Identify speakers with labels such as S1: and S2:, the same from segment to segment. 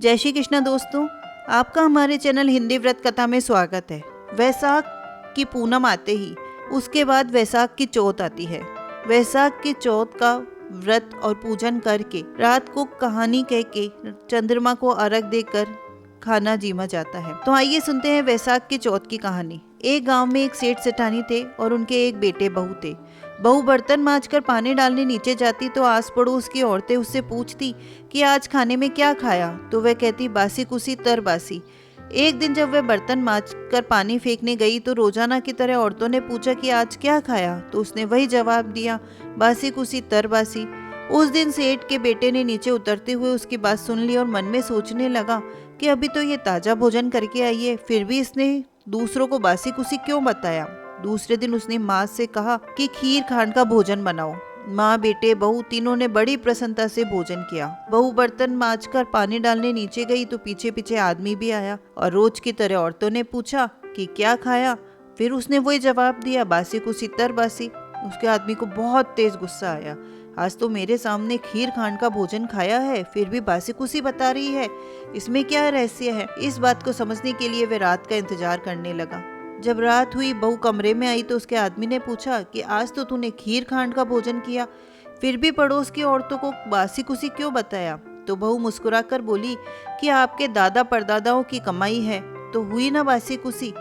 S1: जय श्री कृष्ण दोस्तों, आपका हमारे चैनल हिंदी व्रत कथा में स्वागत है। वैसाख की पूनम आते ही उसके बाद वैसाख की चौथ आती है। वैसाख की चौथ का व्रत और पूजन करके रात को कहानी कह के चंद्रमा को अर्घ देकर खाना जीमा जाता है। तो आइए सुनते हैं वैसाख की चौथ की कहानी। एक गांव में एक सेठ सेठानी थे और उनके एक बेटे बहू थे। बहू बर्तन मांजकर पानी डालने नीचे जाती तो आस पड़ोस की औरतें उससे पूछती कि आज खाने में क्या खाया, तो वह कहती बासी कुसी तर बासी। एक दिन जब वह बर्तन मांज कर पानी फेंकने गई तो रोजाना की तरह औरतों ने पूछा कि आज क्या खाया, तो उसने वही जवाब दिया, बासी कुसी तर बासी। उस दिन सेठ के बेटे ने नीचे उतरते हुए उसकी बात सुन ली और मन में सोचने लगा कि अभी तो ये ताजा भोजन करके आई है, फिर भी इसने दूसरों को बासी कुसी क्यों बताया। दूसरे दिन उसने माँ से कहा कि खीर खांड का भोजन बनाओ। माँ बेटे बहू तीनों ने बड़ी प्रसन्नता से भोजन किया। बहू बर्तन मांजकर पानी डालने नीचे गई तो पीछे पीछे आदमी भी आया और रोज की तरह औरतों ने पूछा कि क्या खाया, फिर उसने वही जवाब दिया, बासी कुसी तर बासी। उसके आदमी को बहुत तेज गुस्सा आया, आज तो मेरे सामने खीर खांड का भोजन खाया है, फिर भी बासी कुसी बता रही है, इसमें क्या रहस्य है। इस बात को समझने के लिए वह रात का इंतजार करने लगा। जब रात हुई बहू कमरे में आई तो उसके आदमी ने पूछा कि आज तो तूने खीर खांड का भोजन किया, फिर भी पड़ोस की औरतों को बासी कुसी क्यों बताया। तो बहू मुस्कुराकर बोली कि आपके दादा परदादाओं की कमाई है, तो हुई ना बासी कुसी।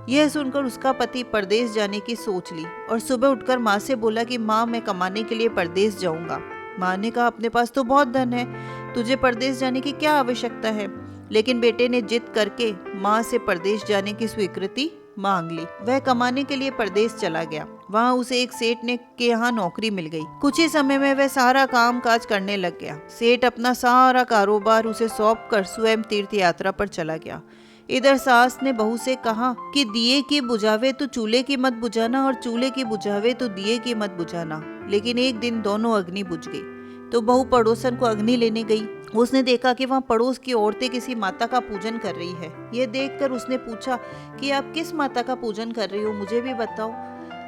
S1: यह सुनकर उसका पति परदेश जाने की सोच ली और सुबह उठकर माँ से बोला कि माँ मैं कमाने के लिए परदेश जाऊंगा। माँ ने कहा अपने पास तो बहुत धन है, तुझे परदेश जाने की क्या आवश्यकता है। लेकिन बेटे ने जिद करके माँ से परदेश जाने की स्वीकृति मांग ली। वह कमाने के लिए परदेश चला गया। वहाँ उसे एक सेठ ने के यहाँ नौकरी मिल गई। कुछ ही समय में वह सारा काम काज करने लग गया। सेठ अपना सारा कारोबार उसे सौंप कर स्वयं तीर्थ यात्रा पर चला गया। इधर सास ने बहू से कहा कि दिए की बुझावे तो चूल्हे की मत बुझाना और चूल्हे की बुझावे तो दिए की मत बुझाना। लेकिन एक दिन दोनों अग्नि बुझ गई तो बहू पड़ोसन को अग्नि लेने गई। उसने देखा कि वहाँ पड़ोस की औरतें किसी माता का पूजन कर रही है। यह देखकर उसने पूछा कि आप किस माता का पूजन कर रही हो, मुझे भी बताओ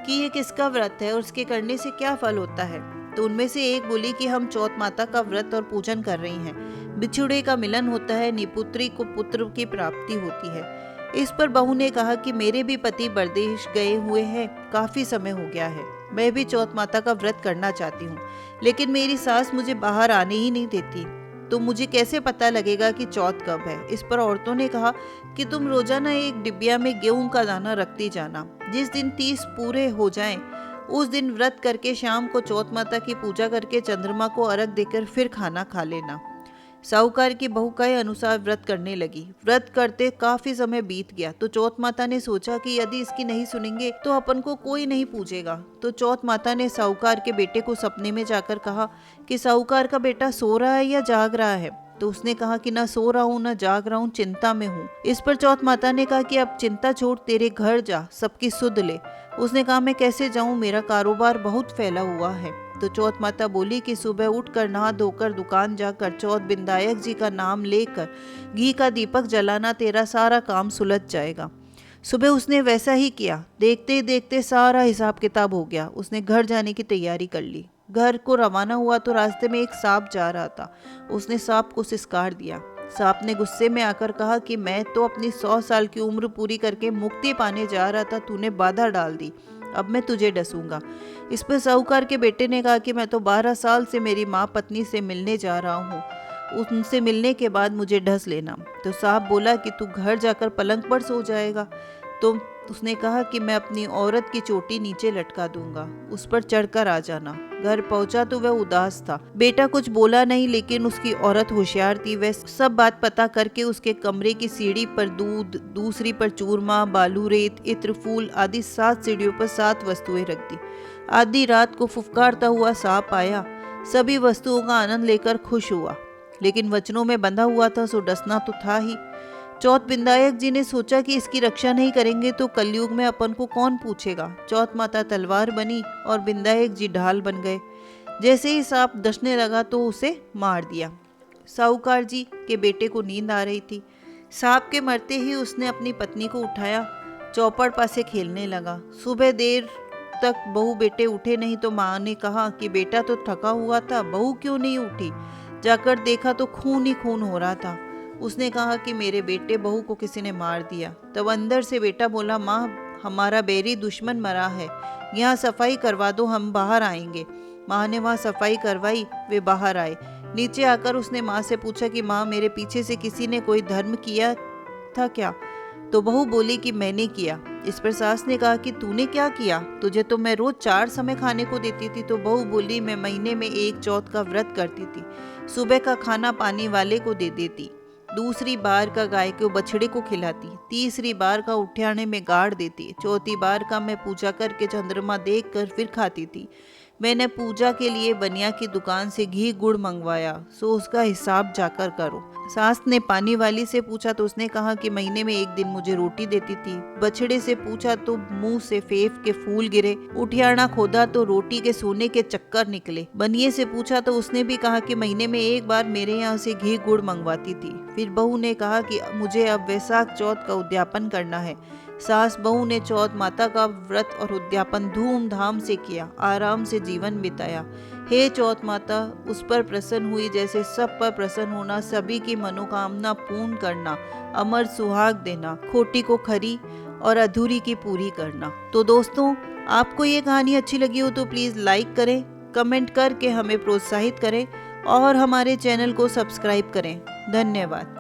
S1: कि ये किसका व्रत है और उसके करने से क्या फल होता है। तो उनमें से एक बोली कि हम चौथ माता का व्रत और पूजन कर रही हैं। बिछुड़े का मिलन होता है, निपुत्री को पुत्र की प्राप्ति होती है। इस पर बहू ने कहा कि मेरे भी पति परदेश गए हुए हैं, काफी समय हो गया है, मैं भी चौथ माता का व्रत करना चाहती हूँ, लेकिन मेरी सास मुझे बाहर आने ही नहीं देती, तो मुझे कैसे पता लगेगा कि चौथ कब है। इस पर औरतों ने कहा कि तुम रोजाना एक डिबिया में गेहूं का दाना रखती जाना, जिस दिन 30 पूरे हो जाएं, उस दिन व्रत करके शाम को चौथ माता की पूजा करके चंद्रमा को अर्घ देकर फिर खाना खा लेना। साहूकार की बहू के अनुसार व्रत करने लगी। व्रत करते काफी समय बीत गया तो चौथ माता ने सोचा कि यदि इसकी नहीं सुनेंगे तो अपन को कोई नहीं पूछेगा। तो चौथ माता ने साहूकार के बेटे को सपने में जाकर कहा कि साहूकार का बेटा सो रहा है या जाग रहा है। तो उसने कहा कि ना सो रहा हूँ ना जाग रहा हूँ, चिंता में हूँ। इस पर चौथ माता ने कहा कि अब चिंता छोड़ तेरे घर जा, सबकी सुध ले। उसने कहा मैं कैसे जाऊँ, मेरा कारोबार बहुत फैला हुआ है। तो चौथ माता बोली कि सुबह उठकर नहा धोकर दुकान जाकर चौथ बिंदायक जी का नाम लेकर घी का दीपक जलाना, तेरा सारा काम सुलझ जाएगा। सुबह उसने वैसा ही किया। देखते देखते सारा हिसाब किताब हो गया। उसने घर जाने की तैयारी कर ली। घर को रवाना हुआ तो रास्ते में एक सांप जा रहा था। उसने सांप को सिसकार दिया। सांप ने गुस्से में आकर कहा कि मैं तो अपनी 100 साल की उम्र पूरी करके मुक्ति पाने जा रहा था, तूने बाधा डाल दी, अब मैं तुझे डसूंगा। इस पर साहूकार के बेटे ने कहा कि मैं तो 12 साल से मेरी माँ पत्नी से मिलने जा रहा हूँ, उनसे मिलने के बाद मुझे ढस लेना। तो साहब बोला कि तू घर जाकर पलंग पर सो जाएगा। तो उसने कहा कि मैं अपनी औरत की चोटी नीचे लटका दूंगा, उस पर चढ़कर आ जाना। घर पहुंचा तो वह उदास था। बेटा कुछ बोला नहीं, लेकिन उसकी औरत होशियार थी। वह सब बात पता करके उसके कमरे की सीढ़ी पर दूध, दूसरी पर चूरमा, बालू, रेत, इत्र, फूल आदि 7 सीढ़ियों पर 7 वस्तुएं रख दी। आधी रात को फुफकारता हुआ सांप आया, सभी वस्तुओं का आनंद लेकर खुश हुआ, लेकिन वचनों में बंधा हुआ था सो डसना तो था ही। चौथ बिंदायक जी ने सोचा कि इसकी रक्षा नहीं करेंगे तो कलयुग में अपन को कौन पूछेगा। चौथ माता तलवार बनी और बिंदायक जी ढाल बन गए। जैसे ही सांप डसने लगा तो उसे मार दिया। साहूकार जी के बेटे को नींद आ रही थी। सांप के मरते ही उसने अपनी पत्नी को उठाया, चौपड़ पासे खेलने लगा। सुबह देर तक बहू बेटे उठे नहीं तो माँ ने कहा कि बेटा तो थका हुआ था, बहू क्यों नहीं उठी। जाकर देखा तो खून ही खून हो रहा था। उसने कहा कि मेरे बेटे बहू को किसी ने मार दिया। तब अंदर से बेटा बोला, माँ हमारा बैरी दुश्मन मरा है, यहाँ सफाई करवा दो, हम बाहर आएंगे। माँ ने वहाँ सफाई करवाई, वे बाहर आए। नीचे आकर उसने माँ से पूछा कि माँ मेरे पीछे से किसी ने कोई धर्म किया था क्या? तो बहू बोली कि मैंने किया। इस पर सास ने कहा कि तूने क्या किया? तुझे तो मैं रोज 4 समय खाने को देती थी। तो बहू बोली, मैं महीने में 1 चौथ का व्रत करती थी। सुबह का खाना पानी वाले को दे देती, दूसरी बार का गाय को बछड़े को खिलाती, तीसरी बार का उठ्याने में गाड़ देती, चौथी बार का मैं पूजा करके चंद्रमा देख कर फिर खाती थी। मैंने पूजा के लिए बनिया की दुकान से घी गुड़ मंगवाया, सो उसका हिसाब जाकर करो। सास ने पानी वाली से पूछा तो उसने कहा कि महीने में 1 दिन मुझे रोटी देती थी। बछड़े से पूछा तो मुंह से फेफ के फूल गिरे। उठियाना खोदा तो रोटी के सोने के चक्कर निकले। बनिए से पूछा तो उसने भी कहा कि महीने में 1 बार मेरे यहाँ से घी गुड़ मंगवाती थी। फिर बहू ने कहा कि मुझे अब वैशाख चौथ का उद्यापन करना है। सास बहू ने चौथ माता का व्रत और उद्यापन धूमधाम से किया, आराम से जीवन बिताया। हे चौथ माता, उस पर प्रसन्न हुई जैसे सब पर प्रसन्न होना, सभी की मनोकामना पूर्ण करना, अमर सुहाग देना, खोटी को खरी और अधूरी की पूरी करना। तो दोस्तों, आपको ये कहानी अच्छी लगी हो तो प्लीज़ लाइक करें, कमेंट करके हमें प्रोत्साहित करें और हमारे चैनल को सब्सक्राइब करें। धन्यवाद।